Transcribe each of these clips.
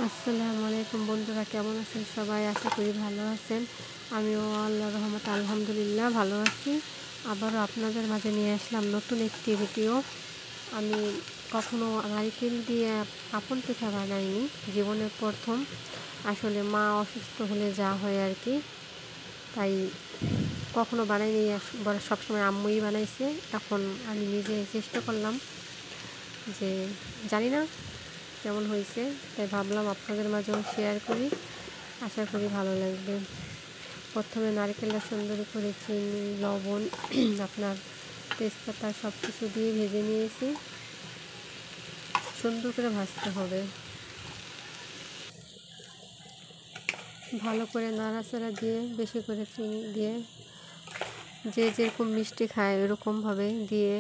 আসসালামু আলাইকুম বন্ধুরা, কেমন আছেন সবাই? আশা করি ভালো আছেন। আমিও আল্লাহর রহমতে আলহামদুলিল্লাহ ভালো আছি। আবারও আপনাদের মাঝে নিয়ে আসলাম নতুন একটি ভিডিও। আমি কখনো নারিকেল দিয়ে পাপন পিঠা বানাইনি, জীবনের প্রথম। আসলে মা অসুস্থ হলে যা হয় আর কি, তাই কখনো বানাইনি। সবসময় আম্মুই বানাইছে। এখন আমি নিজে চেষ্টা করলাম, যে জানি না কেমন হয়েছে, তাই ভাবলাম আপনাদের মাঝেও শেয়ার করি। আশা করি ভালো লাগবে। প্রথমে নারকেলটা সুন্দর করে চিনি, লবণ, আপনার তেজপাতা সব কিছু দিয়ে ভেজে নিয়েছি। সুন্দর করে ভাজতে হবে, ভালো করে নাড়াচাড়া দিয়ে, বেশি করে চিনি দিয়ে, যে যেরকম মিষ্টি খায় ওরকমভাবে দিয়ে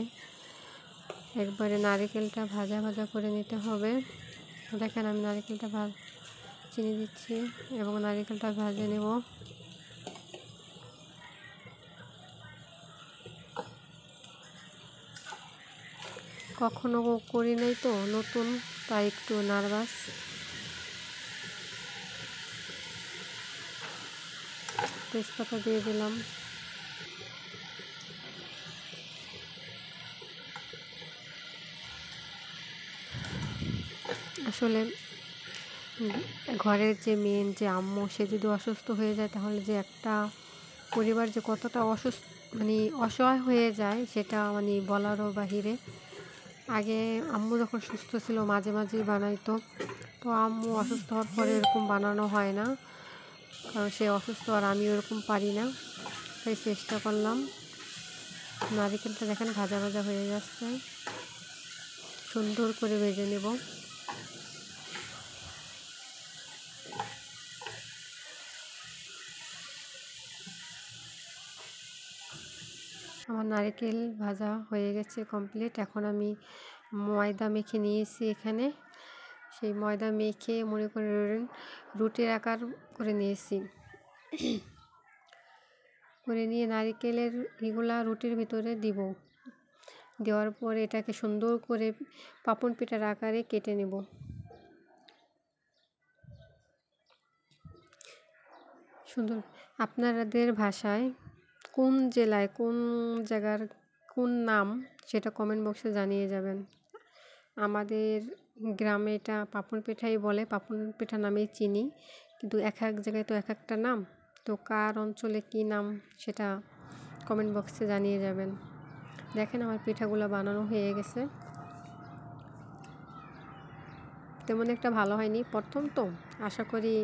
একবারে নারকেলটা ভাজা ভাজা করে নিতে হবে। দেখেন আমি নারকেলটা চিনি দিচ্ছি এবং নারকেলটা ভাজে নেব। কখনো করি নাই তো, নতুন, তাই একটু নার্ভাস। তেজপাতা দিয়ে দিলাম। আসলে ঘরের যে মেন যে আম্মু, সে যদি অসুস্থ হয়ে যায় তাহলে যে একটা পরিবার যে কতটা অসহায় হয়ে যায় সেটা বলারও বাহিরে। আগে আম্মু যখন সুস্থ ছিল মাঝে মাঝেই বানাইতো, তো আম্মু অসুস্থ হওয়ার পরে এরকম বানানো হয় না, কারণ সে অসুস্থ আর আমি ওরকম পারি না। তাই চেষ্টা করলাম। নারিকেলটা দেখেন ভাজা ভাজা হয়ে যাচ্ছে, সুন্দর করে ভেজে নেব। আমার নারকেল ভাজা হয়ে গেছে কমপ্লিট। এখন আমি ময়দা মেখে নিয়েছি এখানে। সেই ময়দা মেখে মনে করেন রুটির আকার করে নিয়েছি। করে নিয়ে নারকেলের এগুলা রুটির ভিতরে দিব। দেওয়ার পরে এটাকে সুন্দর করে পাপন পিঠার আকারে কেটে নেব। সুন্দর। আপনাদের ভাষায় কোন জেলায় কোন জায়গার কোন নাম সেটা কমেন্ট বক্সে জানিয়ে যাবেন। আমাদের গ্রামে এটা পাপন পিঠাই বলে, পাপন পিঠা নামেই চিনি, কিন্তু এক এক জায়গায় তো এক একটা নাম। তো কার অঞ্চলে কি নাম সেটা কমেন্ট বক্সে জানিয়ে যাবেন। দেখেন আমার পিঠাগুলো বানানো হয়ে গেছে। তেমন একটা ভালো হয়নি, প্রথম তো। আশা করি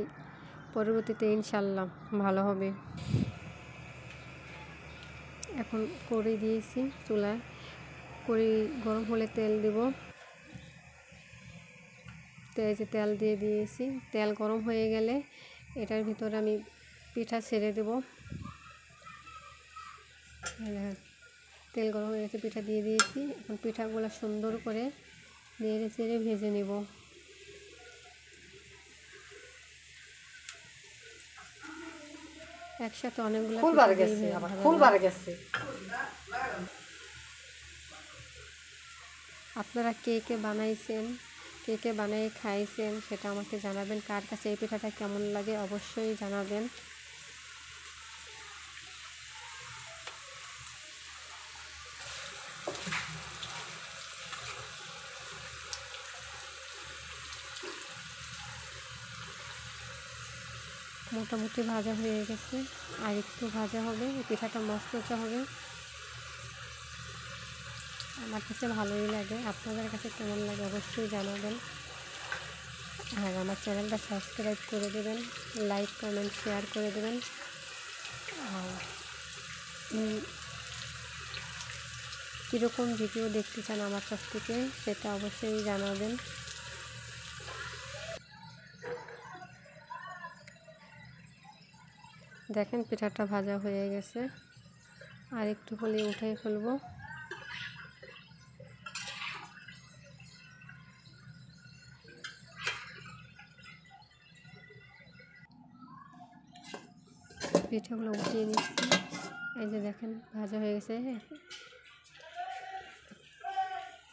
পরবর্তীতে ইনশাল্লাহ ভালো হবে। এখন কড়াই দিয়েছি চুলায়, কড়াই গরম হলে তেল দেব। তেল দিয়ে দিয়েছি। তেল গরম হয়ে গেলে এটার ভিতরে আমি পিঠা ছেড়ে দেব। তেল গরম হয়ে গেছে, পিঠা দিয়ে দিয়েছি। এখন পিঠাগুলো সুন্দর করে নেড়ে চেড়ে ভেজে নেব। একসাথে অনেকগুলো আপনারা কে কে বানাইছেন, কে কে বানিয়ে খাইছেন সেটা আমাকে জানাবেন। কার কাছে এই পিঠাটা কেমন লাগে অবশ্যই জানাবেন। মোটামুটি ভাজা হয়ে গেছে, আর একটু ভাজা হবে। পিঠাটা মচমচা হবে। আমার কাছে ভালোই লাগে, আপনাদের কাছে কেমন লাগে অবশ্যই জানাবেন। আর আমার চ্যানেলটা সাবস্ক্রাইব করে দেবেন, লাইক কমেন্ট শেয়ার করে দেবেন। আর কীরকম ভিডিও দেখতে চান আমার কাছ থেকে সেটা অবশ্যই জানাবেন। দেখেন পিঠাটা ভাজা হয়ে গেছে, আর একটু হলে উঠাই ফেলবো। পিঠাগুলো উঠিয়ে নিচ্ছি। এই যে দেখেন ভাজা হয়ে গেছে,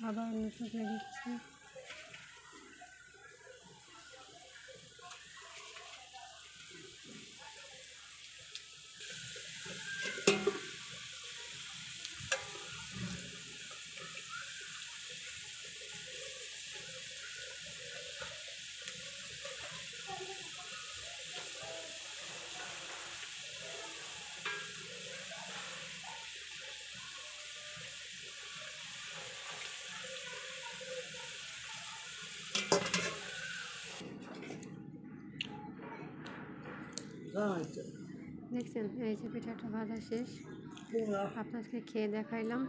আবার নতুন করে দিচ্ছি। দেখছেন, এই যে পিঠাটা ভাজা শেষ, আপনাদেরকে খেয়ে দেখাইলাম।